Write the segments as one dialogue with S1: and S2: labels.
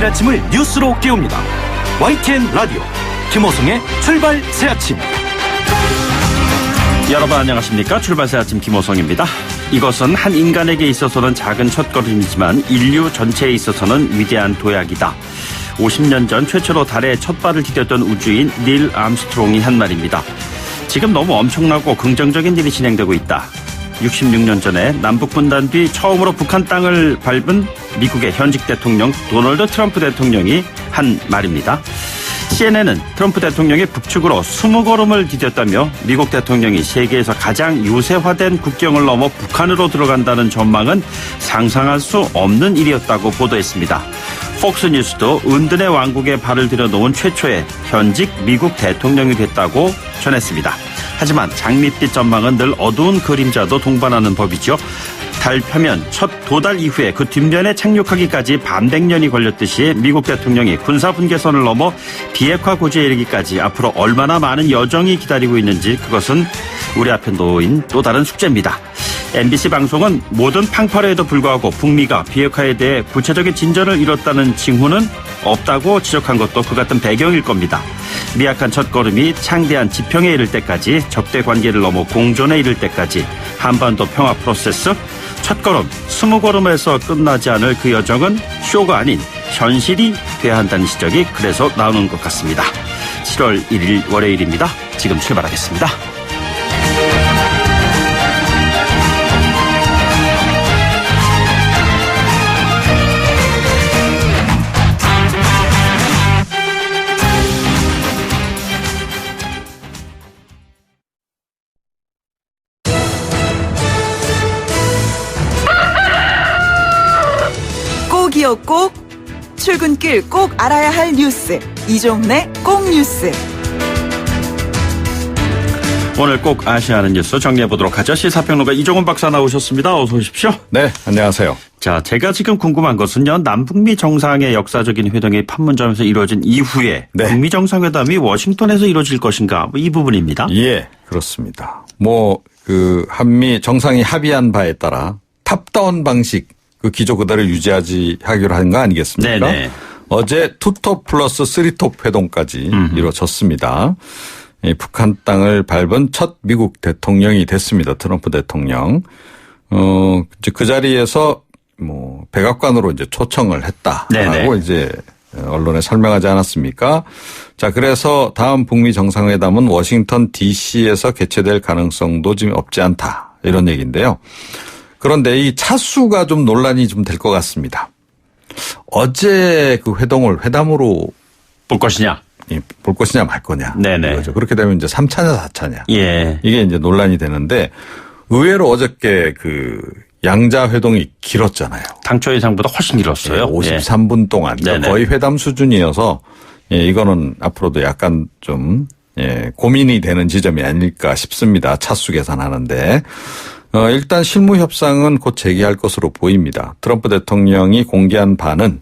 S1: 아침을 뉴스로 깨웁니다. YTN 라디오 김호성의 출발 새아침.
S2: 여러분 안녕하십니까? 출발 새아침 김호성입니다. 이것은 한 인간에게 있어서는 작은 첫걸음이지만 인류 전체에 있어서는 위대한 도약이다. 50년 전 최초로 달에 첫 발을 디뎠던 우주인 닐 암스트롱이 한 말입니다. 지금 너무 엄청나고 긍정적인 일이 진행되고 있다. 66년 전에 남북 분단 뒤 처음으로 북한 땅을 밟은 미국의 현직 대통령 도널드 트럼프 대통령이 한 말입니다. CNN은 트럼프 대통령이 북측으로 20걸음을 디뎠다며 미국 대통령이 세계에서 가장 요새화된 국경을 넘어 북한으로 들어간다는 전망은 상상할 수 없는 일이었다고 보도했습니다. 폭스뉴스도 은둔의 왕국에 발을 들여놓은 최초의 현직 미국 대통령이 됐다고 전했습니다. 하지만 장밋빛 전망은 늘 어두운 그림자도 동반하는 법이죠. 달 표면 첫 도달 이후에 그 뒷면에 착륙하기까지 반백년이 걸렸듯이 미국 대통령이 군사분계선을 넘어 비핵화 고지에 이르기까지 앞으로 얼마나 많은 여정이 기다리고 있는지 그것은 우리 앞에 놓인 또 다른 숙제입니다. MBC 방송은 모든 팡파레에도 불구하고 북미가 비핵화에 대해 구체적인 진전을 이뤘다는 징후는 없다고 지적한 것도 그 같은 배경일 겁니다. 미약한 첫걸음이 창대한 지평에 이를 때까지, 적대 관계를 넘어 공존에 이를 때까지 한반도 평화 프로세스, 첫걸음, 20걸음에서 끝나지 않을 그 여정은 쇼가 아닌 현실이 돼야 한다는 지적이 그래서 나오는 것 같습니다. 7월 1일 월요일입니다. 지금 출발하겠습니다.
S3: 꼭 출근길 꼭 알아야 할 뉴스 이종래 꼭 뉴스.
S2: 오늘 꼭 아셔야 하는 뉴스 정리해보도록 하죠. 시사평론가 이종훈 박사 나오셨습니다. 어서 오십시오.
S4: 네, 안녕하세요.
S2: 자, 제가 지금 궁금한 것은요. 남북미 정상의 역사적인 회동이 판문점에서 이루어진 이후에
S4: 네.
S2: 북미 정상회담이 워싱턴에서 이루어질 것인가 이 부분입니다.
S4: 예, 그렇습니다. 한미 정상이 합의한 바에 따라 탑다운 방식 그 기조 그대로 하기로 한 거 아니겠습니까?
S2: 네네.
S4: 어제 투톱 플러스 쓰리톱 회동까지 이루어졌습니다. 북한 땅을 밟은 첫 미국 대통령이 됐습니다. 트럼프 대통령. 이제 그 자리에서 백악관으로 이제 초청을 했다라고
S2: 네네.
S4: 이제 언론에 설명하지 않았습니까? 자, 그래서 다음 북미 정상회담은 워싱턴 DC에서 개최될 가능성도 지금 없지 않다. 이런 얘기인데요. 그런데 이 차수가 좀 논란이 좀 될 것 같습니다. 어제 그 회동을 회담으로
S2: 볼 것이냐?
S4: 볼 것이냐 말 거냐.
S2: 네네.
S4: 그렇죠. 그렇게 되면 이제 3차냐 4차냐.
S2: 예.
S4: 이게 이제 논란이 되는데 의외로 어저께 그 양자 회동이 길었잖아요.
S2: 당초 예상보다 훨씬 길었어요.
S4: 53분 동안.
S2: 네네.
S4: 거의 회담 수준이어서 이거는 앞으로도 약간 좀 고민이 되는 지점이 아닐까 싶습니다. 차수 계산하는데. 일단 실무 협상은 곧 재개할 것으로 보입니다. 트럼프 대통령이 공개한 바는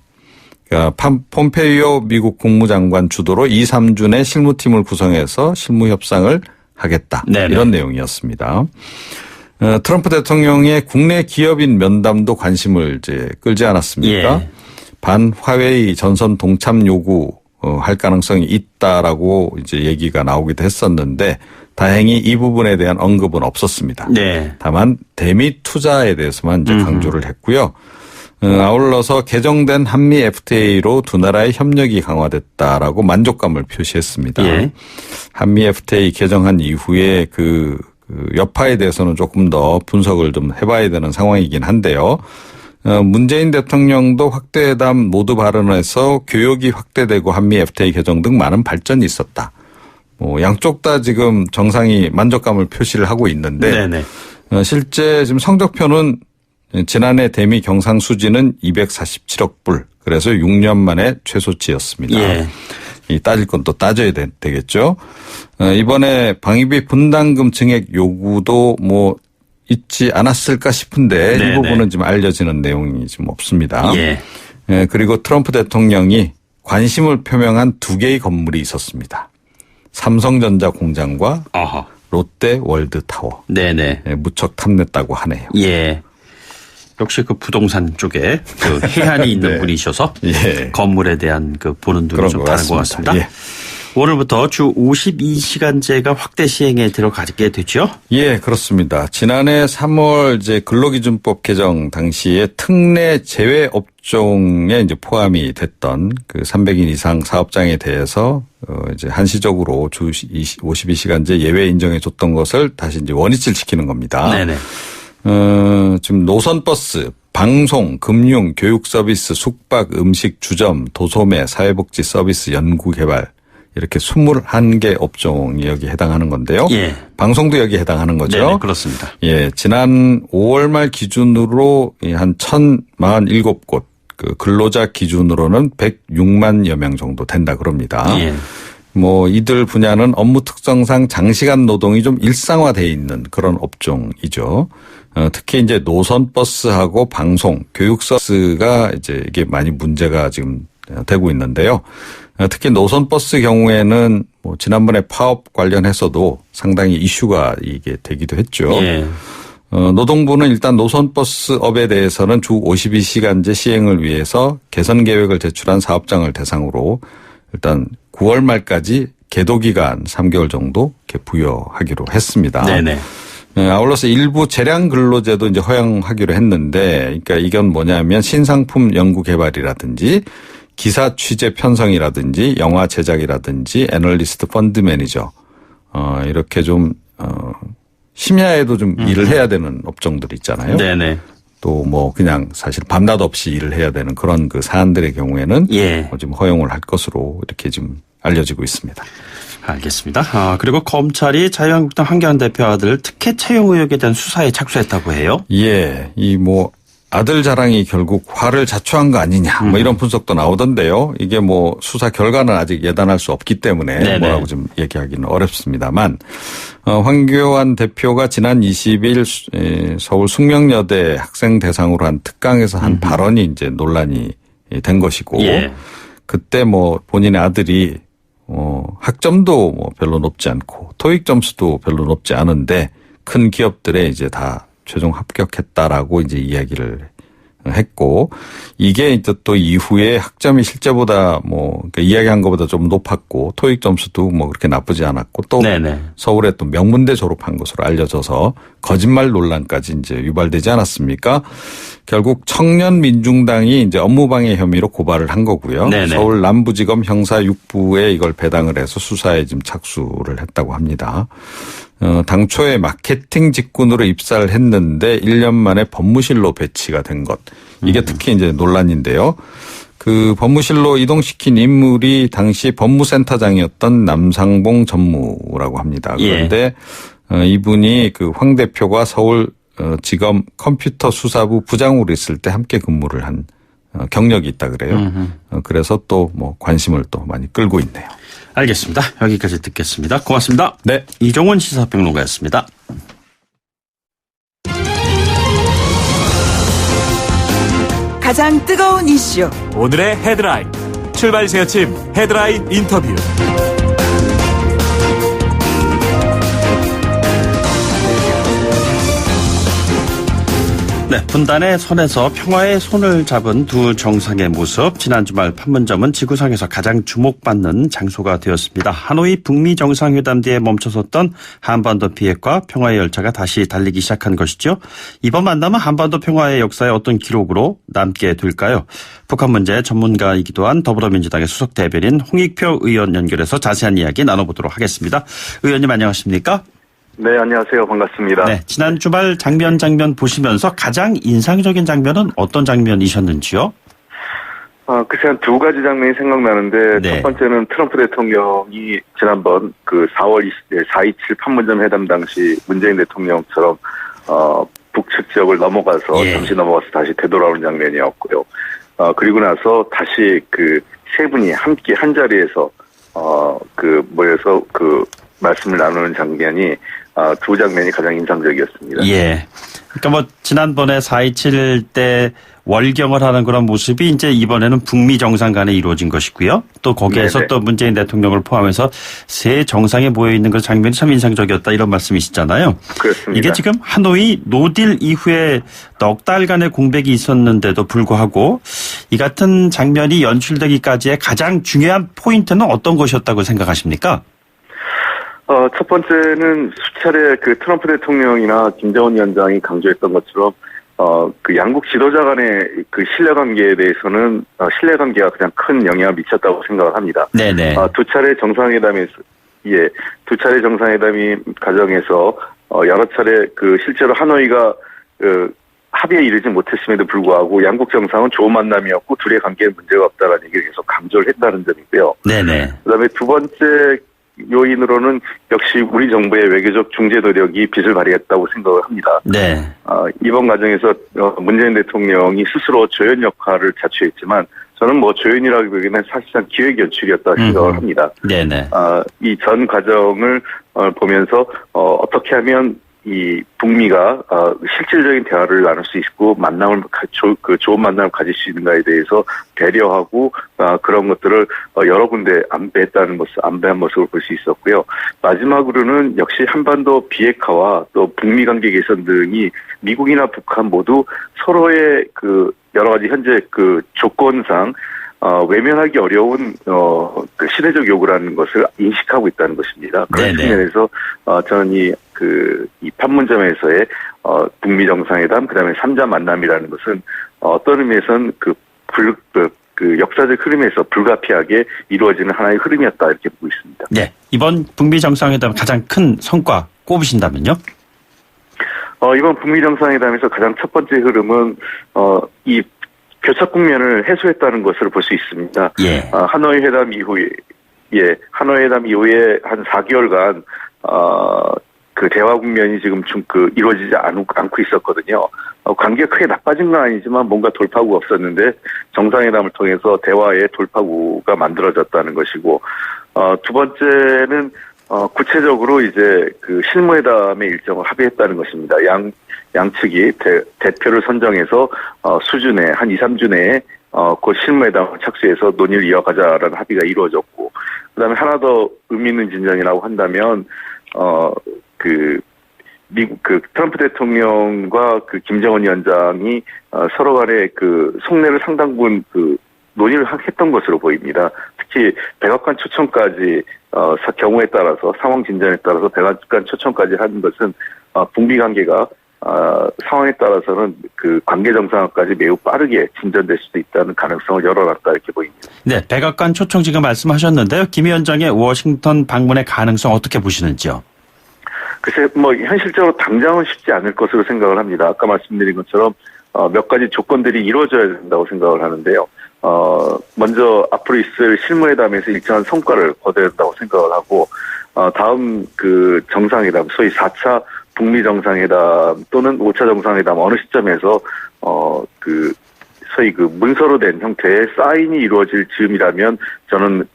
S4: 폼페이오 미국 국무장관 주도로 2, 3주 내 실무팀을 구성해서 실무 협상을 하겠다.
S2: 네네.
S4: 이런 내용이었습니다. 트럼프 대통령의 국내 기업인 면담도 관심을 이제 끌지 않았습니까?
S2: 예.
S4: 반화웨이 전선 동참 요구 할 가능성이 있다라고 이제 얘기가 나오기도 했었는데 다행히 이 부분에 대한 언급은 없었습니다.
S2: 네.
S4: 다만 대미 투자에 대해서만 이제 강조를 했고요. 아울러서 개정된 한미 FTA로 두 나라의 협력이 강화됐다라고 만족감을 표시했습니다.
S2: 예.
S4: 한미 FTA 개정한 이후에 그 여파에 대해서는 조금 더 분석을 좀 해봐야 되는 상황이긴 한데요. 문재인 대통령도 확대회담 모두 발언에서 교역이 확대되고 한미 FTA 개정 등 많은 발전이 있었다. 양쪽 다 지금 정상이 만족감을 표시를 하고 있는데
S2: 네네.
S4: 실제 지금 성적표는 지난해 대미 경상수지는 247억 불. 그래서 6년 만에 최소치였습니다.
S2: 예.
S4: 따질 건 또 따져야 되겠죠. 이번에 방위비 분담금 증액 요구도 있지 않았을까 싶은데
S2: 네네.
S4: 이 부분은 지금 알려지는 내용이 지금 없습니다.
S2: 예.
S4: 그리고 트럼프 대통령이 관심을 표명한 두 개의 건물이 있었습니다. 삼성전자 공장과
S2: 어허.
S4: 롯데 월드타워.
S2: 네네.
S4: 무척 탐냈다고 하네요.
S2: 예. 역시 그 부동산 쪽에 그 해안이 있는
S4: 네.
S2: 분이셔서
S4: 예.
S2: 건물에 대한 그 보는 눈이
S4: 그런
S2: 좀
S4: 것
S2: 다른 것
S4: 같습니다.
S2: 같습니다.
S4: 예.
S2: 오늘부터 주 52시간제가 확대 시행에 들어가게 되죠.
S4: 예, 그렇습니다. 지난해 3월 이제 근로기준법 개정 당시에 특례 제외 업종에 이제 포함이 됐던 그 300인 이상 사업장에 대해서 이제 한시적으로 주 52시간제 예외 인정해 줬던 것을 다시 이제 원위치를 시키는 겁니다.
S2: 네네.
S4: 지금 노선버스, 방송, 금융, 교육 서비스, 숙박, 음식, 주점, 도소매, 사회복지 서비스, 연구개발 이렇게 21개 업종이 여기 해당하는 건데요.
S2: 예.
S4: 방송도 여기 해당하는 거죠.
S2: 네네, 그렇습니다.
S4: 예, 지난 5월 말 기준으로 한 1,047곳, 그 근로자 기준으로는 106만여 명 정도 된다 그럽니다.
S2: 예.
S4: 뭐 이들 분야는 업무 특성상 장시간 노동이 좀 일상화되어 있는 그런 업종이죠. 특히 이제 노선버스하고 방송, 교육 서비스가 이제 이게 많이 문제가 지금 되고 있는데요. 특히 노선버스 경우에는 뭐 지난번에 파업 관련해서도 상당히 이슈가 이게 되기도 했죠.
S2: 예.
S4: 노동부는 일단 노선버스업에 대해서는 주 52시간제 시행을 위해서 개선 계획을 제출한 사업장을 대상으로 일단 9월 말까지 계도 기간 3개월 정도 이렇게 부여하기로 했습니다.
S2: 네네.
S4: 아울러서 일부 재량 근로제도 이제 허용하기로 했는데, 그러니까 이건 뭐냐면 신상품 연구 개발이라든지 기사 취재 편성이라든지 영화 제작이라든지 애널리스트 펀드 매니저 이렇게 좀 심야에도 좀 일을 해야 되는 업종들 있잖아요.
S2: 네네.
S4: 또 뭐 그냥 사실 밤낮 없이 일을 해야 되는 그런 그 사안들의 경우에는
S2: 예.
S4: 지금 허용을 할 것으로 이렇게 지금 알려지고 있습니다.
S2: 알겠습니다. 그리고 검찰이 자유한국당 한교안 대표 아들 특혜 채용 의혹에 대한 수사에 착수했다고 해요.
S4: 예, 이 뭐 아들 자랑이 결국 화를 자초한 거 아니냐, 뭐 이런 분석도 나오던데요. 이게 뭐 수사 결과는 아직 예단할 수 없기 때문에
S2: 네네.
S4: 뭐라고 좀 얘기하기는 어렵습니다만, 황교안 대표가 지난 20일 서울 숙명여대 학생 대상으로 한 특강에서 한 발언이 이제 논란이 된 것이고,
S2: 예.
S4: 그때 뭐 본인의 아들이 학점도 뭐 별로 높지 않고 토익 점수도 별로 높지 않은데 큰 기업들에 이제 다 최종 합격했다라고 이제 이야기를 했고, 이게 이제 또 이후에 학점이 실제보다 뭐 그러니까 이야기한 것보다 좀 높았고 토익 점수도 뭐 그렇게 나쁘지 않았고 또
S2: 네네.
S4: 서울에 또 명문대 졸업한 것으로 알려져서 거짓말 논란까지 이제 유발되지 않았습니까? 결국 청년민중당이 이제 업무방해 혐의로 고발을 한 거고요.
S2: 네네.
S4: 서울 남부지검 형사 6부에 이걸 배당을 해서 수사에 지금 착수를 했다고 합니다. 당초에 마케팅 직군으로 입사를 했는데 1년 만에 법무실로 배치가 된 것. 이게 특히 이제 논란인데요. 그 법무실로 이동시킨 인물이 당시 법무센터장이었던 남상봉 전무라고 합니다. 그런데 이분이 그 황 대표가 서울 지검 컴퓨터 수사부 부장으로 있을 때 함께 근무를 한 경력이 있다 그래요. 그래서 또 뭐 관심을 또 많이 끌고 있네요.
S2: 알겠습니다. 여기까지 듣겠습니다. 고맙습니다.
S4: 네.
S2: 이종원 시사평론가였습니다.
S3: 가장 뜨거운 이슈
S1: 오늘의 헤드라인. 출발 새 아침 헤드라인 인터뷰.
S2: 네, 분단의 선에서 평화의 손을 잡은 두 정상의 모습. 지난 주말 판문점은 지구상에서 가장 주목받는 장소가 되었습니다. 하노이 북미 정상회담 뒤에 멈춰섰던 한반도 비핵화 평화의 열차가 다시 달리기 시작한 것이죠. 이번 만남은 한반도 평화의 역사에 어떤 기록으로 남게 될까요? 북한 문제 전문가이기도 한 더불어민주당의 수석 대변인 홍익표 의원 연결해서 자세한 이야기 나눠보도록 하겠습니다. 의원님 안녕하십니까?
S5: 네, 안녕하세요. 반갑습니다.
S2: 네, 지난 주말 장면 보시면서 가장 인상적인 장면은 어떤 장면이셨는지요?
S5: 글쎄 한 두 가지 장면이 생각나는데
S2: 네.
S5: 첫 번째는 트럼프 대통령이 지난번 그 4.27 판문점 회담 당시 문재인 대통령처럼 북측 지역을 넘어가서
S2: 예.
S5: 잠시 넘어가서 다시 되돌아오는 장면이었고요. 그리고 나서 다시 그 세 분이 함께 한 자리에서 모여서 말씀을 나누는 장면이 두 장면이 가장 인상적이었습니다.
S2: 예. 그러니까 뭐 지난번에 4.27 때 월경을 하는 그런 모습이 이제 이번에는 북미 정상 간에 이루어진 것이고요. 또 거기에서
S5: 네네.
S2: 또 문재인 대통령을 포함해서 세 정상에 모여 있는 그 장면이 참 인상적이었다 이런 말씀이시잖아요.
S5: 그렇습니다.
S2: 이게 지금 하노이 노딜 이후에 넉 달간의 공백이 있었는데도 불구하고 이 같은 장면이 연출되기까지의 가장 중요한 포인트는 어떤 것이었다고 생각하십니까?
S5: 첫 번째는 수차례 그 트럼프 대통령이나 김정은 위원장이 강조했던 것처럼 그 양국 지도자 간의 그 신뢰관계에 대해서는 신뢰관계가 가장 큰 영향을 미쳤다고 생각을 합니다.
S2: 네네.
S5: 두 차례 정상회담에서 두 차례 정상회담이 과정에서 여러 차례 그 실제로 하노이가 합의에 이르지 못했음에도 불구하고 양국 정상은 좋은 만남이었고 둘의 관계에 문제가 없다라는 얘기를 계속 강조를 했다는 점이고요.
S2: 네네.
S5: 그다음에 두 번째 요인으로는 역시 우리 정부의 외교적 중재 노력이 빛을 발휘했다고 생각을 합니다.
S2: 네.
S5: 이번 과정에서 문재인 대통령이 스스로 조연 역할을 자처했지만 저는 뭐 조연이라기보기에는 사실상 기획 연출이었다고 생각을 합니다.
S2: 네네.
S5: 이 전 과정을 보면서 어떻게 하면 이 북미가 실질적인 대화를 나눌 수 있고 좋은 만남을 가질 수 있는가에 대해서 배려하고 그런 것들을 여러 군데 안배한 모습을 볼 수 있었고요. 마지막으로는 역시 한반도 비핵화와 또 북미 관계 개선 등이 미국이나 북한 모두 서로의 그 여러 가지 현재 그 조건상 외면하기 어려운 그 시대적 요구라는 것을 인식하고 있다는 것입니다. 그런
S2: 네네.
S5: 측면에서 저는 이 판문점에서의 북미 정상회담 그다음에 3자 만남이라는 것은 어떤 의미에서는 그 역사적 흐름에서 불가피하게 이루어지는 하나의 흐름이었다 이렇게 보고 있습니다.
S2: 네. 이번 북미 정상회담 가장 큰 성과 꼽으신다면요?
S5: 이번 북미 정상회담에서 가장 첫 번째 흐름은 이 교착 국면을 해소했다는 것을 볼 수 있습니다.
S2: 예.
S5: 하노이 회담 이후에 한 4개월간 그 대화 국면이 지금 이루어지지 않고 있었거든요. 관계가 크게 나빠진 건 아니지만 뭔가 돌파구가 없었는데 정상회담을 통해서 대화의 돌파구가 만들어졌다는 것이고, 두 번째는 구체적으로 이제 그 실무회담의 일정을 합의했다는 것입니다. 양측이 대표를 선정해서 수준에 한 2, 3주 내에 그 실무회담을 착수해서 논의를 이어가자라는 합의가 이루어졌고, 그다음에 하나 더 의미 있는 진전이라고 한다면 미국 트럼프 대통령과 그 김정은 위원장이 서로 간에 그 속내를 상당 부분 논의를 했던 것으로 보입니다. 특히 백악관 초청까지 경우에 따라서 상황 진전에 따라서 백악관 초청까지 하는 것은 북미 관계가 상황에 따라서는 그 관계 정상화까지 매우 빠르게 진전될 수도 있다는 가능성을 열어놨다 이렇게 보입니다.
S2: 네, 백악관 초청 지금 말씀하셨는데요. 김 위원장의 워싱턴 방문의 가능성 어떻게 보시는지요?
S5: 글쎄, 현실적으로 당장은 쉽지 않을 것으로 생각을 합니다. 아까 말씀드린 것처럼 몇 가지 조건들이 이루어져야 된다고 생각을 하는데요. 먼저 앞으로 있을 실무회담에서 일정한 성과를 거둬야 된다고 생각을 하고, 다음 그 정상회담, 소위 4차 북미 정상회담 또는 5차 정상회담 어느 시점에서 소위 그 문서로 된 형태의 사인이 이루어질 즈음이라면 저는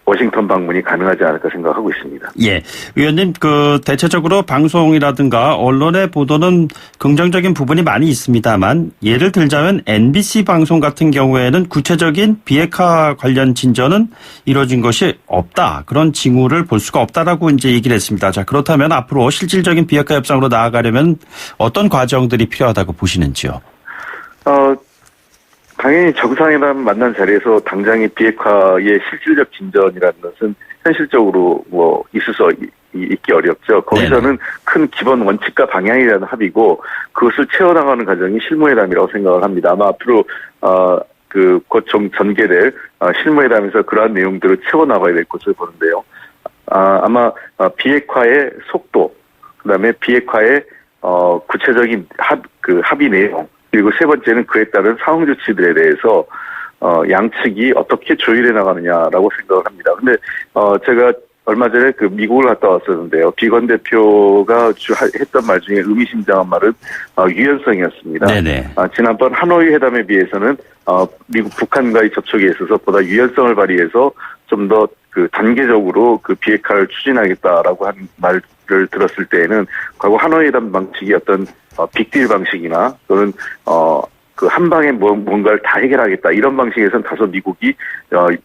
S5: 워싱턴 방문이 가능하지 않을까 생각하고 있습니다.
S2: 예. 의원님, 대체적으로 방송이라든가 언론의 보도는 긍정적인 부분이 많이 있습니다만, 예를 들자면 NBC 방송 같은 경우에는 구체적인 비핵화 관련 진전은 이루어진 것이 없다. 그런 징후를 볼 수가 없다라고 이제 얘기를 했습니다. 자, 그렇다면 앞으로 실질적인 비핵화 협상으로 나아가려면 어떤 과정들이 필요하다고 보시는지요?
S5: 당연히 정상회담 만난 자리에서 당장의 비핵화의 실질적 진전이라는 것은 현실적으로 있기 어렵죠. 거기서는
S2: 네네.
S5: 큰 기본 원칙과 방향에 대한 합의고 그것을 채워나가는 과정이 실무회담이라고 생각을 합니다. 아마 앞으로 곧 전개될 실무회담에서 그러한 내용들을 채워나가야 될 것을 보는데요. 아마 비핵화의 속도, 그다음에 비핵화의 구체적인 합의 내용, 그리고 세 번째는 그에 따른 상응 조치들에 대해서 양측이 어떻게 조율해 나가느냐라고 생각을 합니다. 근데 제가 얼마 전에 미국을 갔다 왔었는데요. 비건 대표가 했던 말 중에 의미심장한 말은 유연성이었습니다.
S2: 네네.
S5: 지난번 하노이 회담에 비해서는 미국 북한과의 접촉에 있어서 보다 유연성을 발휘해서 좀 더 단계적으로 비핵화를 추진하겠다라고 한 말을 들었을 때에는 과거 하노이 회담 방식이 어떤 빅딜 방식이나 또는 그 한 방에 뭔가를 다 해결하겠다 이런 방식에서는 다소 미국이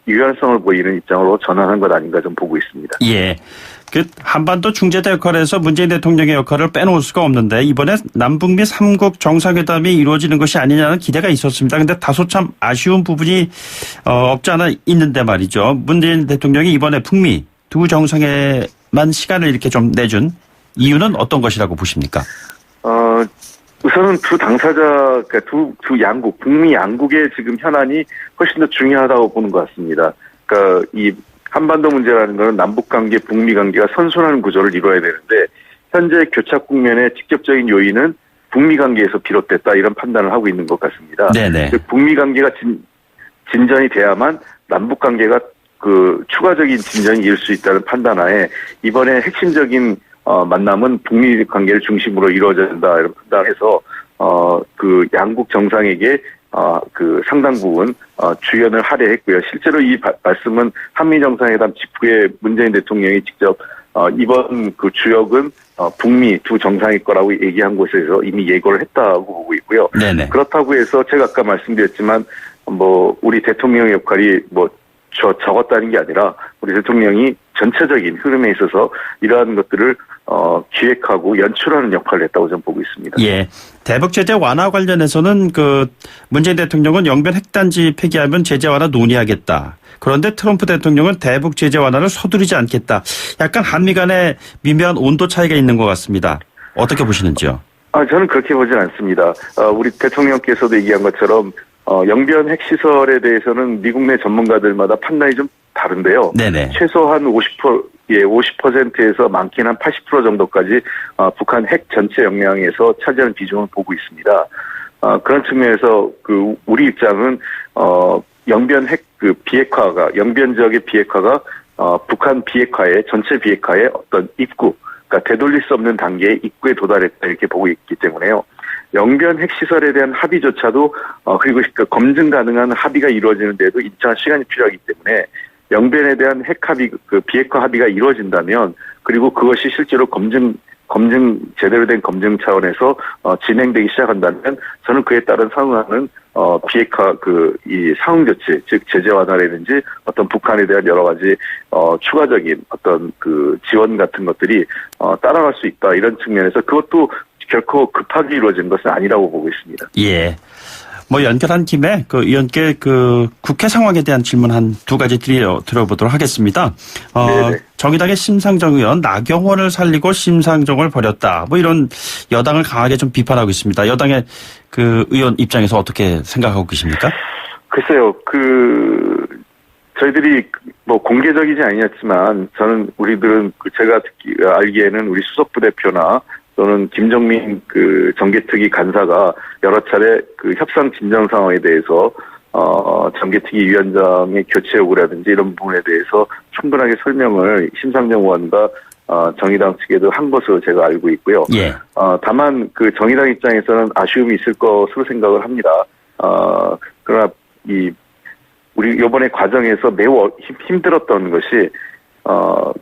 S5: 유연성을 보이는 입장으로 전환한 것 아닌가 좀 보고 있습니다.
S2: 예. 그 한반도 중재자 역할에서 문재인 대통령의 역할을 빼놓을 수가 없는데 이번에 남북미 3국 정상회담이 이루어지는 것이 아니냐는 기대가 있었습니다. 그런데 다소 참 아쉬운 부분이 없지 않아 있는데 말이죠. 문재인 대통령이 이번에 북미 두 정상회만 시간을 이렇게 좀 내준 이유는 어떤 것이라고 보십니까?
S5: 우선은 두 당사자, 그러니까 두 양국, 북미 양국의 지금 현안이 훨씬 더 중요하다고 보는 것 같습니다. 그러니까 이 한반도 문제라는 것은 남북 관계, 북미 관계가 선순환 구조를 이루어야 되는데 현재 교착 국면의 직접적인 요인은 북미 관계에서 비롯됐다 이런 판단을 하고 있는 것 같습니다.
S2: 네네.
S5: 북미 관계가 진전이 돼야만 남북 관계가 그 추가적인 진전이 이룰 수 있다는 판단하에 이번에 핵심적인 만남은 북미 관계를 중심으로 이루어져야 된다 이런 판단해서 그 양국 정상에게 그 상당 부분 주연을 할애했고요. 실제로 이 말씀은 한미 정상회담 직후에 문재인 대통령이 직접 이번 그 주역은 북미 두 정상일 거라고 얘기한 곳에서 이미 예고를 했다고 보고 있고요.
S2: 네네.
S5: 그렇다고 해서 제가 아까 말씀드렸지만 뭐 우리 대통령의 역할이 뭐 적었다는 게 아니라 우리 대통령이 전체적인 흐름에 있어서 이러한 것들을 기획하고 연출하는 역할을 했다고 저는 보고 있습니다.
S2: 예. 대북 제재 완화 관련해서는 그 문재인 대통령은 영변 핵단지 폐기하면 제재 완화 논의하겠다. 그런데 트럼프 대통령은 대북 제재 완화를 서두르지 않겠다. 약간 한미 간에 미묘한 온도 차이가 있는 것 같습니다. 어떻게 보시는지요?
S5: 저는 그렇게 보진 않습니다. 우리 대통령께서도 얘기한 것처럼 영변 핵시설에 대해서는 미국 내 전문가들마다 판단이 좀 다른데요.
S2: 네네.
S5: 최소한 50%에서 많게는 한 80% 정도까지 북한 핵 전체 역량에서 차지하는 비중을 보고 있습니다. 그런 측면에서 그 우리 입장은 영변 핵 그 비핵화가 영변 지역의 비핵화가 북한 비핵화의 전체 비핵화의 어떤 입구, 그러니까 되돌릴 수 없는 단계의 입구에 도달했다 이렇게 보고 있기 때문에요. 영변 핵시설에 대한 합의조차도 그리고 검증 가능한 합의가 이루어지는 데도 일정한 시간이 필요하기 때문에 영변에 대한 핵 합의, 그 비핵화 합의가 이루어진다면 그리고 그것이 실제로 검증 제대로 된 검증 차원에서 진행되기 시작한다면 저는 그에 따른 상응하는 비핵화 이 상응 조치, 즉 제재 완화라든지 어떤 북한에 대한 여러 가지 추가적인 어떤 그 지원 같은 것들이 따라갈 수 있다 이런 측면에서 그것도 결코 급하게 이루어지는 것은 아니라고 보고 있습니다.
S2: 예. 뭐 연결한 김에 그 의원께 그 국회 상황에 대한 질문 한 두 가지 드려보도록 하겠습니다. 정의당의 심상정 의원 나경원을 살리고 심상정을 버렸다. 뭐 이런 여당을 강하게 좀 비판하고 있습니다. 여당의 그 의원 입장에서 어떻게 생각하고 계십니까?
S5: 글쎄요, 저희들이 뭐 공개적이지 아니었지만 저는 우리들은 제가 알기에는 우리 수석 부대표나 또는 김정민 그 정개특위 간사가 여러 차례 그 협상 진전 상황에 대해서 정개특위 위원장의 교체 요구라든지 이런 부분에 대해서 충분하게 설명을 심상정 의원과 정의당 측에도 한 것으로 제가 알고 있고요.
S2: 예.
S5: 다만 그 정의당 입장에서는 아쉬움이 있을 것으로 생각을 합니다. 그러나 우리 이번에 과정에서 매우 힘들었던 것이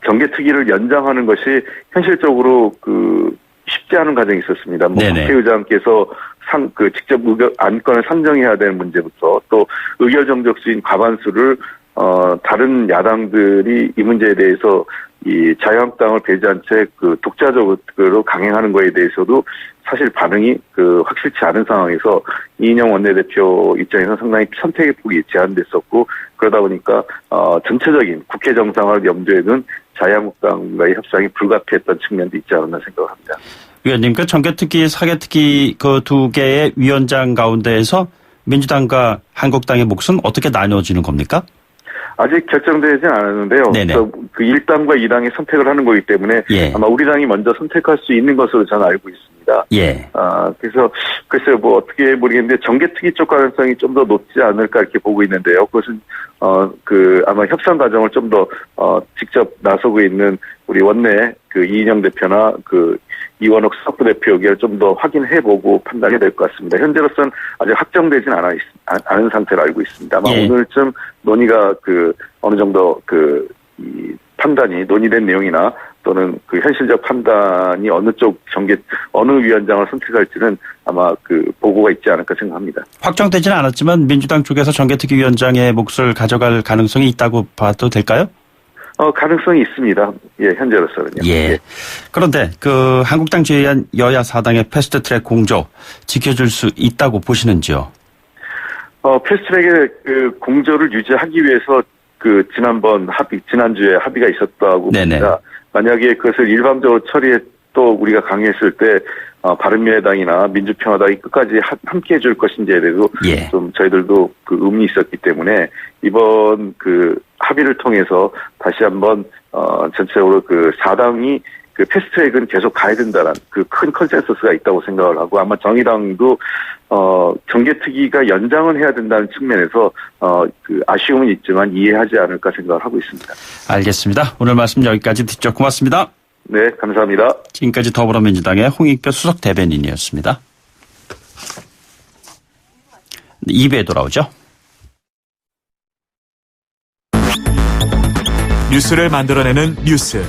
S5: 정개특위를 연장하는 것이 현실적으로 쉽지 않은 과정이 있었습니다. 국회의장께서 직접 안건을 상정해야 되는 문제부터 또 의결정적수인 과반수를 다른 야당들이 이 문제에 대해서 이 자유한국당을 배제한 채 독자적으로 강행하는 것에 대해서도 사실 반응이 확실치 않은 상황에서 이인영 원내대표 입장에서 상당히 선택의 폭이 제한됐었고 그러다 보니까 전체적인 국회 정상화를 염두에 둔 자유한국당과의 협상이 불가피했던 측면도 있지 않았나 생각을 합니다.
S2: 위원님, 그 정개특위, 사개특위 그 두 개의 위원장 가운데에서 민주당과 한국당의 몫은 어떻게 나눠지는 겁니까?
S5: 아직 결정되지 않았는데요. 그래서 그 1당과 2당이 선택을 하는 거기 때문에 아마 우리 당이 먼저 선택할 수 있는 것으로 저는 알고 있습니다. 그래서 글쎄요, 뭐 어떻게 모르겠는데 정개특위 쪽 가능성이 좀 더 높지 않을까 이렇게 보고 있는데요. 그것은 아마 협상 과정을 좀 더 직접 나서고 있는 우리 원내 이인영 대표나 이원옥 수석부 대표 의견을 좀 더 확인해보고 판단이 될 것 같습니다. 현재로서는 아직 확정되진 않은 상태로 알고 있습니다. 아마 오늘쯤 논의가 어느 정도 이 판단이 논의된 내용이나 또는 그 현실적 판단이 어느 위원장을 선택할지는 아마 그 보고가 있지 않을까 생각합니다.
S2: 확정되지는 않았지만 민주당 쪽에서 정개특위위원장의 몫을 가져갈 가능성이 있다고 봐도 될까요?
S5: 가능성이 있습니다. 예, 현재로서는요.
S2: 예. 그런데 그 한국당 제외한 여야 사당의 패스트트랙 공조 지켜줄 수 있다고 보시는지요?
S5: 패스트트랙의 그 공조를 유지하기 위해서 그 지난주에 합의가 있었다고
S2: 네네.
S5: 봅니다. 만약에 그것을 일방적으로 또 우리가 강요했을 때 바른미래당이나 민주평화당이 끝까지 함께 해줄 것인지에 대해서
S2: 예.
S5: 좀 저희들도 그 의문이 있었기 때문에 이번 그 합의를 통해서 다시 한번 전체적으로 그 4당이 그 패스트트랙은 계속 가야 된다는 그 큰 컨센서스가 있다고 생각을 하고 아마 정의당도 정개특위가 연장을 해야 된다는 측면에서 그 아쉬움은 있지만 이해하지 않을까 생각을 하고 있습니다.
S2: 알겠습니다. 오늘 말씀 여기까지 듣죠. 고맙습니다.
S5: 네, 감사합니다.
S2: 지금까지 더불어민주당의 홍익표 수석 대변인이었습니다. 2부에 돌아오죠.
S6: 뉴스를 만들어내는 뉴스,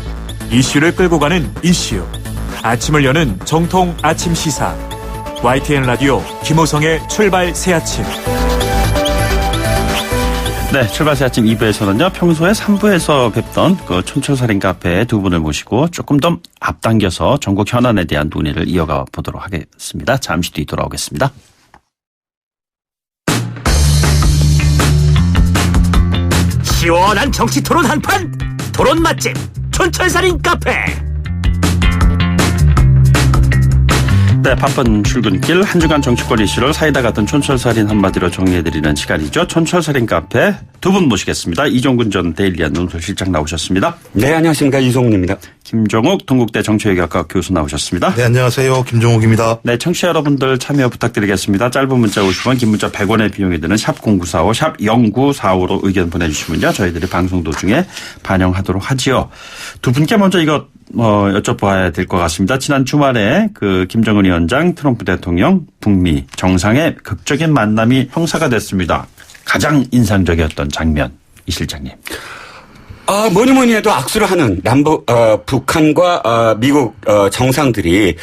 S6: 이슈를 끌고 가는 이슈. 아침을 여는 정통 아침 시사. YTN 라디오 김호성의 출발 새아침.
S2: 네, 출발 새아침 2부에서는요, 평소에 3부에서 뵙던 그 촌철살인 카페 두 분을 모시고 조금 더 앞당겨서 전국 현안에 대한 논의를 이어가 보도록 하겠습니다. 잠시 뒤 돌아오겠습니다.
S7: 시원한 정치 토론 한판, 토론 맛집 촌철살인 카페.
S2: 네, 바쁜 출근길 한 주간 정치권 이슈를 사이다 같은 촌철살인 한마디로 정리해드리는 시간이죠. 촌철살인 카페 두 분 모시겠습니다. 이종근 전 데일리안 논설실장 나오셨습니다.
S8: 네, 안녕하십니까. 이종훈입니다.
S2: 김종욱 동국대 정치외교학과 교수 나오셨습니다.
S9: 네, 안녕하세요. 김종욱입니다.
S2: 네, 청취자 여러분들 참여 부탁드리겠습니다. 짧은 문자 50원, 긴 문자 100원의 비용이 드는 샵 0945, 샵 0945로 의견 보내주시면요, 저희들이 방송 도중에 반영하도록 하지요. 두 분께 먼저 이거 여쭤봐야 될 것 같습니다. 지난 주말에 그 김정은 위원장, 트럼프 대통령, 북미 정상의 극적인 만남이 형사가 됐습니다. 가장 인상적이었던 장면, 이 실장님.
S8: 뭐니 해도 악수를 하는 북한과 미국 정상들이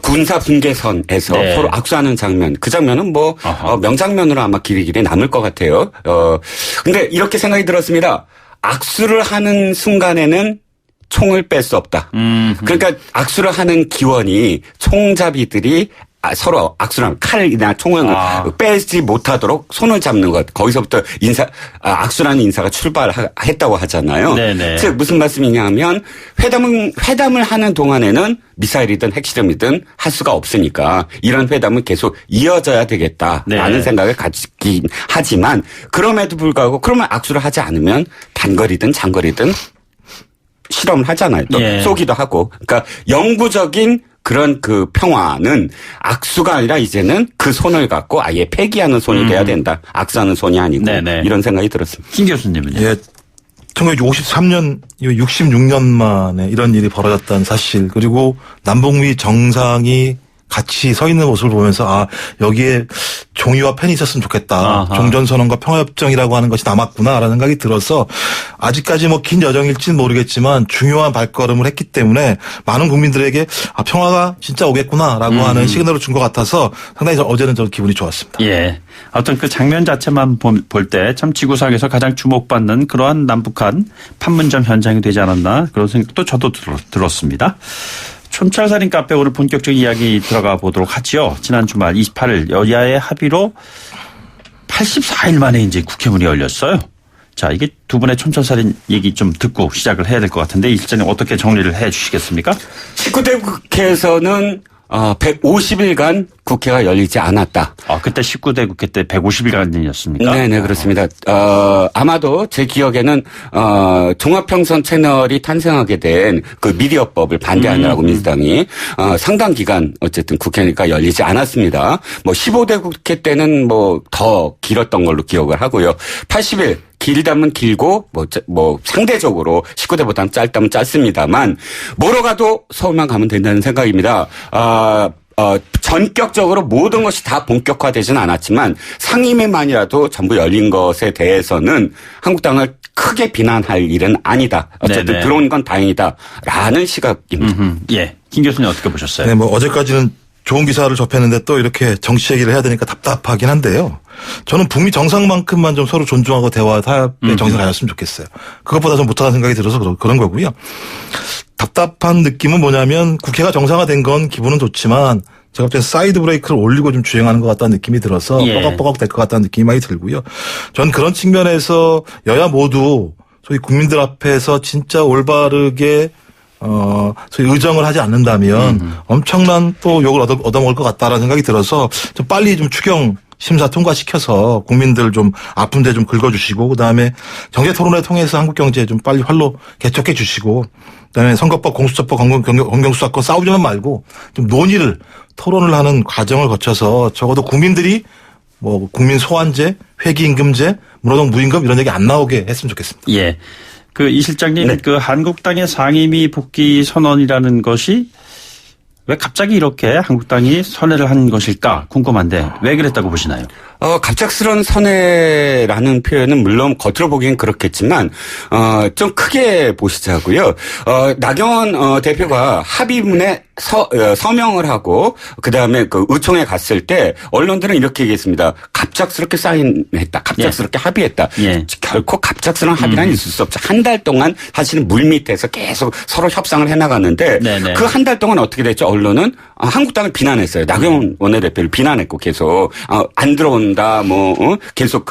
S8: 군사 분계선에서
S2: 네.
S8: 서로 악수하는 장면. 그 장면은 명장면으로 아마 길이길이 남을 것 같아요. 근데 이렇게 생각이 들었습니다. 악수를 하는 순간에는 총을 뺄 수 없다. 그러니까 악수를 하는 기원이 총잡이들이 서로 악수를 하면 칼이나 총을 빼지 못하도록 손을 잡는 것. 거기서부터 악수라는 인사가 출발했다고 하잖아요.
S2: 네네.
S8: 즉 무슨 말씀이냐 하면 회담을 하는 동안에는 미사일이든 핵실험이든 할 수가 없으니까 이런 회담은 계속 이어져야 되겠다라는
S2: 네.
S8: 생각을 가지긴 하지만 그럼에도 불구하고 그러면 악수를 하지 않으면 단거리든 장거리든 실험을 하잖아요. 또
S2: 예.
S8: 쏘기도 하고. 그러니까 영구적인 그런 그 평화는 악수가 아니라 이제는 그 손을 갖고 아예 폐기하는 손이 돼야 된다. 악수하는 손이 아니고.
S2: 네네.
S8: 이런 생각이 들었습니다.
S2: 김 교수님은요?
S9: 예. 1953년, 66년 만에 이런 일이 벌어졌다는 사실, 그리고 남북미 정상이 같이 서 있는 모습을 보면서 여기에 종이와 펜이 있었으면 좋겠다.
S2: 아하.
S9: 종전선언과 평화협정이라고 하는 것이 남았구나라는 생각이 들어서 아직까지 긴 여정일지는 모르겠지만 중요한 발걸음을 했기 때문에 많은 국민들에게 평화가 진짜 오겠구나라고 하는 시그널을 준 것 같아서 상당히 어제는 저 기분이 좋았습니다.
S2: 예. 어떤 그 장면 자체만 볼 때 참 지구상에서 가장 주목받는 그러한 남북한 판문점 현장이 되지 않았나 그런 생각도 저도 들었습니다. 촌철살인 카페 오늘 본격적인 이야기 들어가 보도록 하지요. 지난 주말 28일 여야의 합의로 84일 만에 이제 국회문이 열렸어요. 자, 이게 두 분의 촌철살인 얘기 좀 듣고 시작을 해야 될 것 같은데 이 실장님 어떻게 정리를 해 주시겠습니까?
S8: 19대 국회에서는 150일간 국회가 열리지 않았다.
S2: 그때 19대 국회 때 150일간이었습니까?
S8: 네네, 그렇습니다. 아마도 제 기억에는, 종합평선 채널이 탄생하게 된 그 미디어법을 반대하느라고 민주당이, 상당 기간 어쨌든 국회가 열리지 않았습니다. 15대 국회 때는 더 길었던 걸로 기억을 하고요. 80일. 길다면 길고, 상대적으로 19대보다는 짧다면 짧습니다만, 뭐로 가도 서울만 가면 된다는 생각입니다. 전격적으로 모든 것이 다 본격화되지는 않았지만 상임위만이라도 전부 열린 것에 대해서는 한국당을 크게 비난할 일은 아니다. 어쨌든
S2: 네네.
S8: 들어온 건 다행이다라는 시각입니다.
S2: 예. 김 교수님 어떻게 보셨어요?
S9: 네, 뭐 어제까지는 좋은 기사를 접했는데 또 이렇게 정치 얘기를 해야 되니까 답답하긴 한데요. 저는 북미 정상만큼만 좀 서로 존중하고 대화 타협의 정신을 가졌으면 좋겠어요. 그것보다 좀 못하다는 생각이 들어서 그런 거고요. 답답한 느낌은 뭐냐면 국회가 정상화된 건 기분은 좋지만 제가 볼 때 사이드 브레이크를 올리고 좀 주행하는 것 같다는 느낌이 들어서
S2: 예.
S9: 뻐걱뻐걱 될 것 같다는 느낌이 많이 들고요. 전 그런 측면에서 여야 모두 소위 국민들 앞에서 진짜 올바르게 소위 의정을 하지 않는다면 엄청난 또 욕을 얻어먹을 것 같다라는 생각이 들어서 좀 빨리 좀 추경 심사 통과시켜서 국민들 좀 아픈데 좀 긁어주시고 그다음에 정제토론회 통해서 한국 경제 좀 빨리 활로 개척해 주시고 그다음에 선거법, 공수처법, 검경수사권 싸우지만 말고 좀 논의를 토론을 하는 과정을 거쳐서 적어도 국민들이 뭐 국민 소환제, 회기임금제, 무노동 무임금 이런 얘기 안 나오게 했으면 좋겠습니다.
S2: 예. 이 실장님, 그 한국당의 상임위 복귀 선언이라는 것이 왜 갑자기 이렇게 한국당이 선회를 한 것일까 궁금한데 왜 그랬다고 보시나요?
S8: 갑작스러운 선회라는 표현은 물론 겉으로 보기엔 그렇겠지만, 좀 크게 보시자고요. 나경원 대표가 합의문에 서명을 하고, 그 다음에 그 의총에 갔을 때, 언론들은 이렇게 얘기했습니다. 갑작스럽게 사인했다. 갑작스럽게 합의했다. 결코 갑작스러운 합의는 있을 수 없죠. 한 달 동안 사실은 물밑에서 계속 서로 협상을 해나갔는데, 그 한 달 동안 어떻게 됐죠? 언론은 한국당을 비난했어요. 나경원 원내대표를 비난했고 계속, 안 들어온 계속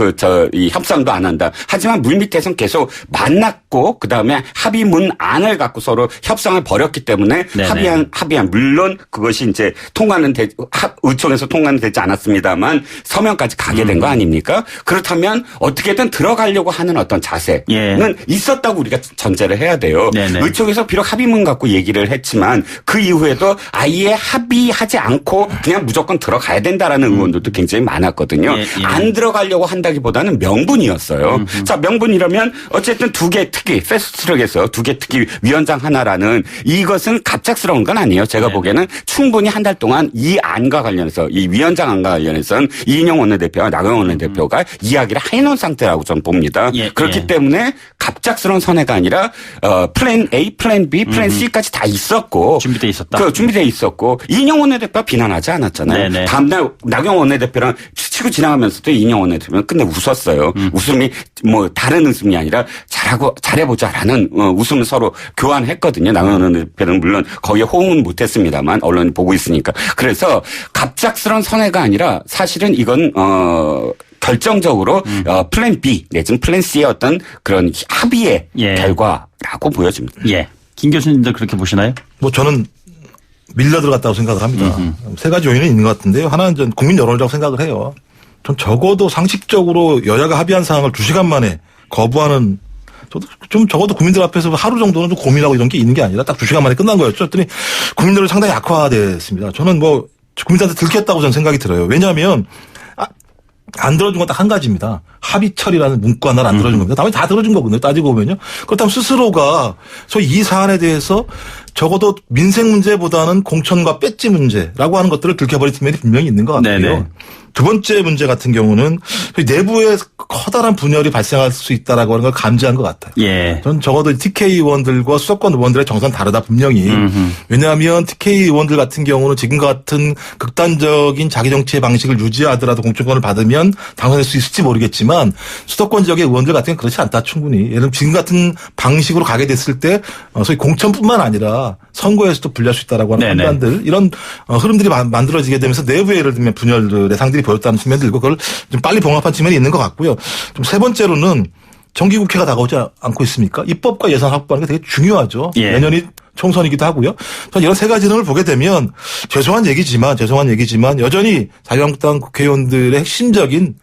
S8: 이 협상도 안 한다. 하지만 물밑에서는 계속 만났고, 그 다음에 합의문 안을 갖고 서로 협상을 벌였기 때문에 합의한, 물론 그것이 이제 의총에서 통과는 되지 않았습니다만 서명까지 가게 된 거 아닙니까? 그렇다면 어떻게든 들어가려고 하는 어떤 자세는 있었다고 우리가 전제를 해야 돼요. 의총에서 비록 합의문 갖고 얘기를 했지만 그 이후에도 아예 합의하지 않고 그냥 무조건 들어가야 된다라는 의원들도 굉장히 많았거든요. 안 들어가려고 한다기보다는 명분이었어요. 자, 명분이라면 어쨌든 두 개 특위, 패스트트랙에서 두 개 특위 위원장 하나라는 이것은 갑작스러운 건 아니에요. 제가 보기에는 충분히 한 달 동안 이 안과 관련해서 이 위원장 안과 관련해서는 이인영 원내대표와 나경원 원내대표가 이야기를 해놓은 상태라고 저는 봅니다. 그렇기 때문에 갑작스러운 선회가 아니라 플랜 A, 플랜 B, 플랜 C까지 다 있었고
S2: 준비돼 있었다.
S8: 준비돼 있었고 이인영 원내대표가 비난하지 않았잖아요. 다음날 나경원 원내대표랑 치고 지나가면서도 이인영 원내대표는 끝내 웃었어요. 웃음이 뭐 다른 웃음이 아니라 잘해보자라는 웃음을 서로 교환했거든요. 나경원 원내대표는 물론 거의 호응은 못했습니다만 언론이 보고 있으니까. 그래서 갑작스러운 선회가 아니라 사실은 이건 결정적으로 플랜 B 내지는 플랜 C의 어떤 그런 합의의 결과라고 보여집니다.
S2: 김 교수님도 그렇게 보시나요?
S9: 뭐 저는 밀려 들어갔다고 생각을 합니다. 세 가지 요인은 있는 것 같은데요. 하나는 전 국민 여론이라고 생각을 해요. 전 적어도 상식적으로 여야가 합의한 사항을 2시간 만에 거부하는 저도 좀 적어도 국민들 앞에서 하루 정도는 좀 고민하고 이런 게 있는 게 아니라 딱 2시간 만에 끝난 거였죠. 그랬더니 국민들은 상당히 악화됐습니다. 저는 뭐 국민들한테 들켰다고 저는 생각이 들어요. 왜냐하면 안 들어준 건 딱 한 가지입니다. 합의철이라는 문구 하나를 안 들어준 겁니다. 나머지 다 들어준 거거든요. 따지고 보면요. 그렇다면 스스로가 소위 이 사안에 대해서 적어도 민생 문제보다는 공천과 배지 문제라고 하는 것들을 들켜버린 측면이 분명히 있는 것 같고요. 두 번째 문제 같은 경우는 내부에 커다란 분열이 발생할 수 있다라고 하는 걸 감지한 것 같아요. 저는 적어도 TK 의원들과 수도권 의원들의 정서는 다르다 분명히. 왜냐하면 TK 의원들 같은 경우는 지금 같은 극단적인 자기 정치의 방식을 유지하더라도 공천권을 받으면 당선될 수 있을지 모르겠지만 수도권 지역의 의원들 같은 경우는 그렇지 않다 충분히. 예를 들면 지금 같은 방식으로 가게 됐을 때 소위 공천뿐만 아니라 선거에서도 불리할 수 있다라고 하는 판단들 이런 흐름들이 만들어지게 되면서 내부에 예를 들면 분열의 상들이 보였다는 측면도 있고 그걸 좀 빨리 봉합한 측면이 있는 것 같고요. 좀 세 번째로는 정기국회가 다가오지 않고 있습니까? 입법과 예산 확보하는 게 되게 중요하죠. 내년이 총선이기도 하고요. 전 이런 세 가지 등을 보게 되면 죄송한 얘기지만 여전히 자유한국당 국회의원들의 핵심적인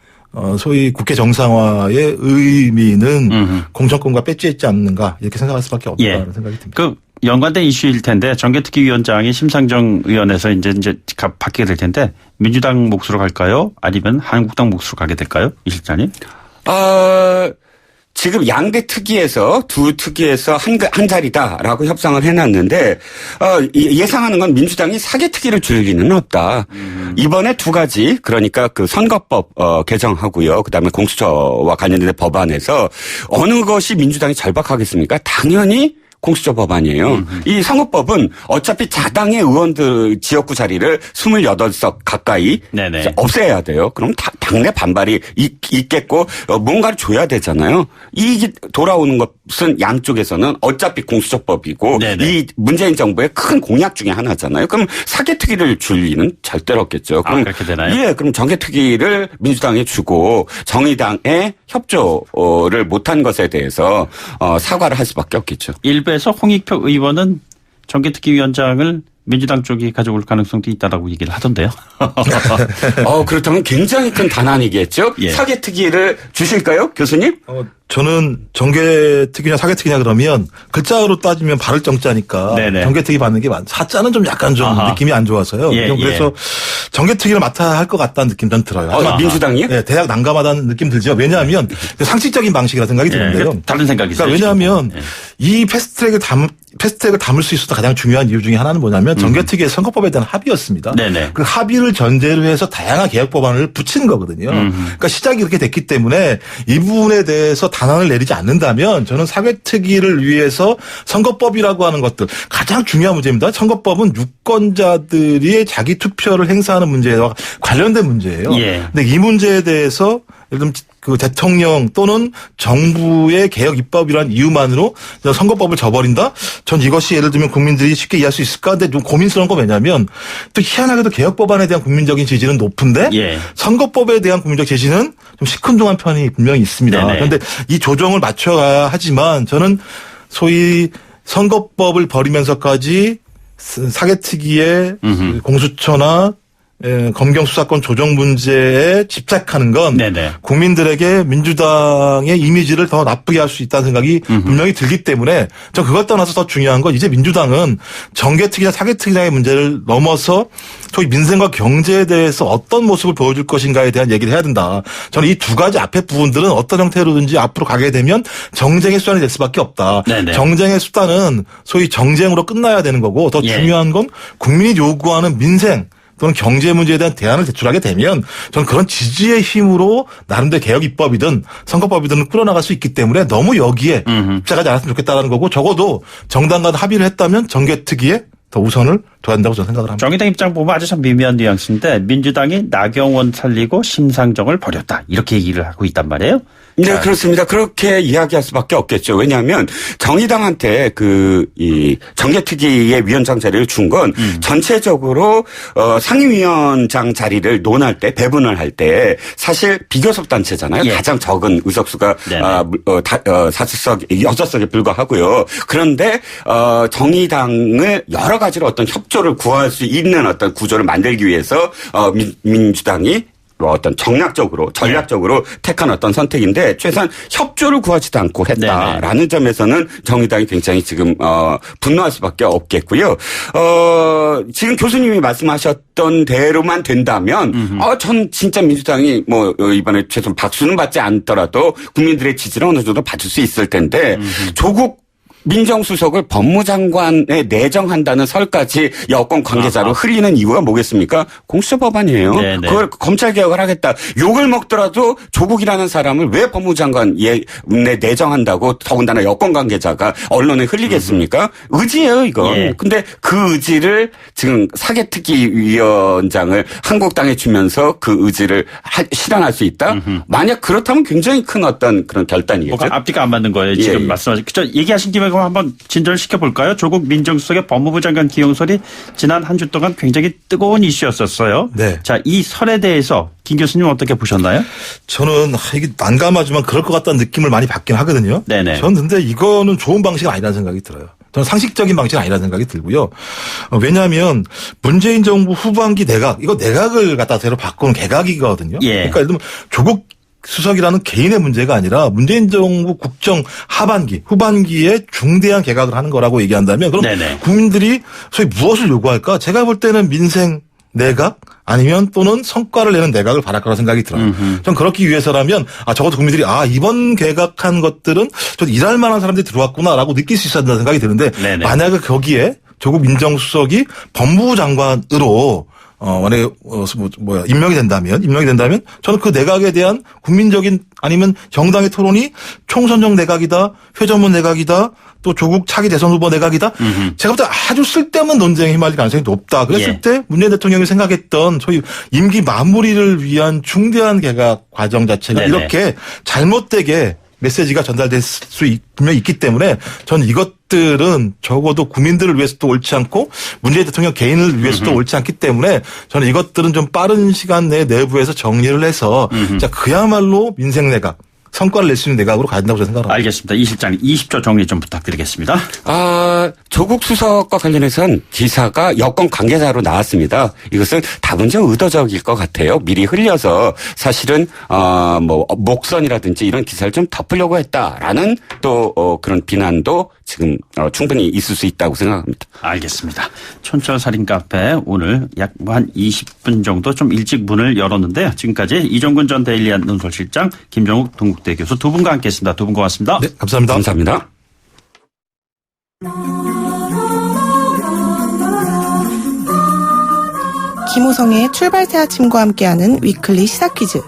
S9: 소위 국회 정상화의 의미는 공천권과 배지에 있지 않는가 이렇게 생각할 수밖에 없다는 생각이 듭니다.
S2: 연관된 이슈일 텐데 정개특위위원장이 심상정 의원에서 이제 바뀌게 될 텐데 민주당 몫으로 갈까요? 아니면 한국당 몫으로 가게 될까요? 이 실장님?
S8: 지금 양대 특위에서 두 특위에서 한 자리다라고 협상을 해놨는데 예상하는 건 민주당이 사개 특위를 줄 리는 없다. 이번에 두 가지 그러니까 그 선거법 개정하고요. 그다음에 공수처와 관련된 법안에서 어느 것이 민주당이 절박하겠습니까? 당연히 공수처 법안이에요. 이 선거법은 어차피 자당의 의원들 지역구 자리를 28석 가까이
S2: 네네.
S8: 없애야 돼요. 그럼 당내 반발이 있겠고 뭔가를 줘야 되잖아요. 이게 돌아오는 것은 양쪽에서는 어차피 공수처법이고
S2: 네네.
S8: 이 문재인 정부의 큰 공약 중에 하나잖아요. 그럼 사개특위를 줄 리는 절대로 없겠죠. 그럼
S2: 그렇게 되나요?
S8: 예, 그럼 정개특위를 민주당에 주고 정의당에 협조를 못한 것에 대해서 사과를 할 수밖에 없겠죠.
S2: 일부에서 홍익표 의원은 정개특위위원장을 민주당 쪽이 가져올 가능성도 있다라고 얘기를 하던데요.
S8: 그렇다면 굉장히 큰 단안이겠죠.
S2: 예.
S8: 사개특위를 주실까요, 교수님?
S9: 저는 정개특위냐 사개특위냐 그러면 글자로 따지면 발을 정자니까
S2: 네네.
S9: 정개특위 받는 게 사자는 좀 약간 좀
S2: 아하.
S9: 느낌이 안 좋아서요.
S2: 예,
S9: 그래서 정개특위를 맡아야 할 것 같다는 느낌 전 들어요.
S8: 민주당이요?
S9: 네, 대략 난감하다는 느낌 들죠. 왜냐하면 상식적인 방식이라 생각이 드는데요.
S2: 다른 생각이 있어요.
S9: 그러니까 왜냐하면 이 패스트트랙을 담을 수 있었던 가장 중요한 이유 중에 하나는 뭐냐면 정개특위의 선거법에 대한 합의였습니다.
S2: 네네.
S9: 그 합의를 전제로 해서 다양한 개혁 법안을 붙인 거거든요. 그러니까 시작이 그렇게 됐기 때문에 이 부분에 대해서 단안을 내리지 않는다면 저는 사개특위를 위해서 선거법이라고 하는 것들 가장 중요한 문제입니다. 선거법은 유권자들이 자기 투표를 행사하는 문제와 관련된 문제예요.
S2: 예.
S9: 근데 이 문제에 대해서 예를 들면 그 대통령 또는 정부의 개혁 입법이라는 이유만으로 선거법을 져버린다? 전 이것이 예를 들면 국민들이 쉽게 이해할 수 있을까? 근데 좀 고민스러운 건 왜냐면 또 희한하게도 개혁 법안에 대한 국민적인 지지는 높은데
S2: 예.
S9: 선거법에 대한 국민적 지지는 좀 시큰둥한 편이 분명히 있습니다.
S2: 네네.
S9: 그런데 이 조정을 맞춰가야 하지만 저는 소위 선거법을 버리면서까지 사개특위의 공수처나 검경 수사권 조정 문제에 집착하는 건
S2: 네네.
S9: 국민들에게 민주당의 이미지를 더 나쁘게 할 수 있다는 생각이 분명히 들기 때문에 전 그것 떠나서 더 중요한 건 이제 민주당은 정개특위나 사개특위의 문제를 넘어서 소위 민생과 경제에 대해서 어떤 모습을 보여줄 것인가에 대한 얘기를 해야 된다. 저는 이 두 가지 앞에 부분들은 어떤 형태로든지 앞으로 가게 되면 정쟁의 수단이 될 수밖에 없다.
S2: 네네.
S9: 정쟁의 수단은 소위 정쟁으로 끝나야 되는 거고 더
S2: 예.
S9: 중요한 건 국민이 요구하는 민생 또는 경제 문제에 대한 대안을 제출하게 되면 저는 그런 지지의 힘으로 나름대로 개혁 입법이든 선거법이든 끌어나갈 수 있기 때문에 너무 여기에 입장하지 않았으면 좋겠다라는 거고 적어도 정당 간 합의를 했다면 정개특위에 더 우선을 둬야 한다고 저는 생각을 합니다.
S2: 정의당 입장 보면 아주 참 미묘한 뉘앙스인데 민주당이 나경원 살리고 심상정을 버렸다. 이렇게 얘기를 하고 있단 말이에요.
S8: 네, 그렇습니다. 그렇게 이야기할 수밖에 없겠죠. 왜냐하면 정의당한테 이 정개특위의 위원장 자리를 준 건 전체적으로 상임위원장 자리를 논할 때 배분을 할 때 사실 비교섭 단체잖아요.
S2: 예.
S8: 가장 적은 의석수가 6석에 불과하고요. 그런데 정의당을 여러 가지로 어떤 협조를 구할 수 있는 어떤 구조를 만들기 위해서 민주당이 어떤 전략적으로 택한 어떤 선택인데 최소한 협조를 구하지도 않고 했다라는
S2: 네네.
S8: 점에서는 정의당이 굉장히 지금 분노할 수밖에 없겠고요. 지금 교수님이 말씀하셨던 대로만 된다면 전 진짜 민주당이 이번에 최소한 박수는 받지 않더라도 국민들의 지지를 어느 정도 받을 수 있을 텐데 조국 민정수석을 법무장관에 내정한다는 설까지 여권 관계자로 흘리는 이유가 뭐겠습니까? 공수처 법안이에요.
S2: 네네.
S8: 그걸 검찰개혁을 하겠다. 욕을 먹더라도 조국이라는 사람을 왜 법무장관에 내정한다고 더군다나 여권 관계자가 언론에 흘리겠습니까? 의지예요, 이건.
S2: 예.
S8: 근데 그 의지를 지금 사개특위 위원장을 한국당에 주면서 그 의지를 실현할 수 있다? 만약 그렇다면 굉장히 큰 어떤 그런 결단이겠죠.
S2: 뭐가 앞뒤가 안 맞는 거예요. 지금
S8: 예.
S2: 말씀하신. 얘기하신 김에 그럼 한번 진전을 시켜볼까요? 조국 민정수석의 법무부 장관 기용설이 지난 한 주 동안 굉장히 뜨거운 이슈였었어요.
S9: 네.
S2: 자, 이 설에 대해서 김 교수님 어떻게 보셨나요?
S9: 저는 이게 난감하지만 그럴 것 같다는 느낌을 많이 받긴 하거든요.
S2: 네네.
S9: 저는 근데 이거는 좋은 방식은 아니라는 생각이 들어요. 저는 상식적인 방식은 아니라는 생각이 들고요. 왜냐하면 문재인 정부 후반기 이거 내각을 갖다 새로 바꾸는 개각이거든요.
S2: 예.
S9: 그러니까 예를 들면 조국 수석이라는 개인의 문제가 아니라 문재인 정부 국정 후반기에 중대한 개각을 하는 거라고 얘기한다면 그럼
S2: 네네.
S9: 국민들이 소위 무엇을 요구할까? 제가 볼 때는 민생 내각 아니면 또는 성과를 내는 내각을 바랄 거라 생각이 들어요. 전 그렇기 위해서라면 적어도 국민들이 국민들이 이번 개각한 것들은 좀 일할 만한 사람들이 들어왔구나라고 느낄 수 있어야 된다는 생각이 드는데
S2: 네네.
S9: 만약에 거기에 조국 민정수석이 법무부 장관으로 만약에 임명이 된다면 저는 그 내각에 대한 국민적인 아니면 정당의 토론이 총선정 내각이다, 회전문 내각이다, 또 조국 차기 대선 후보 내각이다. 제가 볼 때 아주 쓸데없는 논쟁에 휘말릴 가능성이 높다. 그랬을 때 문재인 대통령이 생각했던 소위 임기 마무리를 위한 중대한 개각 과정 자체가
S2: 네네.
S9: 이렇게 잘못되게 메시지가 전달될 수 분명히 있기 때문에 저는 이것들은 적어도 국민들을 위해서도 옳지 않고 문재인 대통령 개인을 위해서도 옳지 않기 때문에 저는 이것들은 좀 빠른 시간 내에 내부에서 정리를 해서 자 그야말로 민생 내각 성과를 낼 수 있는 내각으로 가야 된다고 생각합니다.
S2: 알겠습니다. 이 실장 20초 정리 좀 부탁드리겠습니다.
S8: 조국 수석과 관련해서는 기사가 여권 관계자로 나왔습니다. 이것은 다분 좀 의도적일 것 같아요. 미리 흘려서 사실은 목선이라든지 이런 기사를 좀 덮으려고 했다라는 또 그런 비난도 지금 충분히 있을 수 있다고 생각합니다.
S2: 알겠습니다. 촌철살인 카페 오늘 약 한 20분 정도 좀 일찍 문을 열었는데요. 지금까지 이종근 전 데일리안 논설실장, 김정욱 동국대 교수 두 분과 함께했습니다. 두 분 고맙습니다.
S9: 네, 감사합니다.
S8: 감사합니다.
S10: 김호성의 출발새 아침과 함께하는 위클리 시사 퀴즈.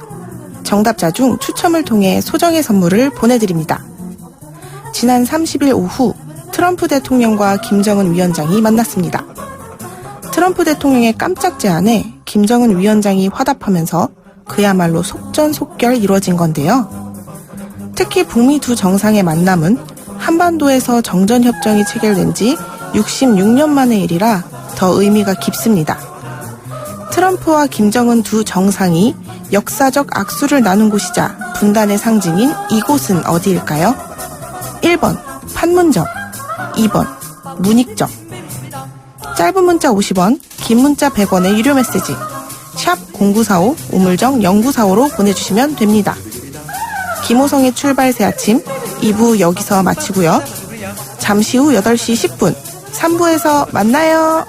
S10: 정답자 중 추첨을 통해 소정의 선물을 보내드립니다. 지난 30일 오후 트럼프 대통령과 김정은 위원장이 만났습니다. 트럼프 대통령의 깜짝 제안에 김정은 위원장이 화답하면서 그야말로 속전속결 이루어진 건데요. 특히 북미 두 정상의 만남은 한반도에서 정전협정이 체결된 지 66년 만의 일이라 더 의미가 깊습니다. 트럼프와 김정은 두 정상이 역사적 악수를 나눈 곳이자 분단의 상징인 이곳은 어디일까요? 1번 판문점, 2번 문익점. 짧은 문자 50원, 긴 문자 100원의 유료 메시지 샵 0945 우물정 0945로 보내주시면 됩니다. 김호성의 출발새 아침 2부 여기서 마치고요. 잠시 후 8시 10분 3부에서 만나요.